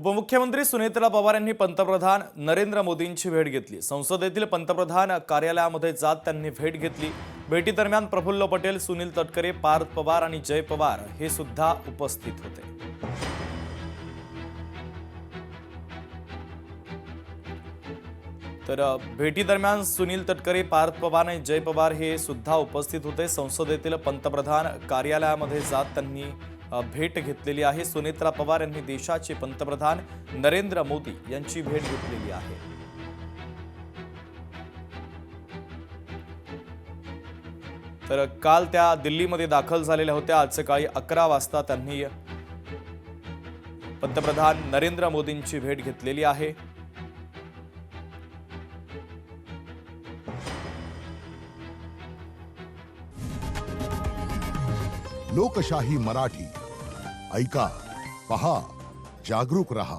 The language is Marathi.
उपमुख्यमंत्री सुनेत्रा पवार यांनी पंतप्रधान नरेंद्र मोदींची भेट घेतली। संसदेतील पंतप्रधान कार्यालयामध्ये जात त्यांनी भेट घेतली। भेटीदरम्यान प्रफुल्ल पटेल, सुनील तटकरे, पार्थ पवार आणि जय पवार हे सुद्धा उपस्थित होते। तर भेटीदरम्यान सुनील तटकरे, पार्थ पवार आणि जय पवार हे सुद्धा उपस्थित होते। संसदेतील पंतप्रधान कार्यालयामध्ये जात त्यांनी भेट घेतलेली आहे। सुनेत्रा पवार यांनी देशाचे पंतप्रधान नरेंद्र मोदी यांची भेट घेतलेली आहे। तर काल त्या दिल्लीमध्ये दाखल झालेल्या होत्या। आज सकाळी 11 वाजता त्यांनी पंतप्रधान नरेंद्र मोदींची भेट घेतलेली आहे। लोकशाही मराठी ऐका, पहा, जागरूक रहा।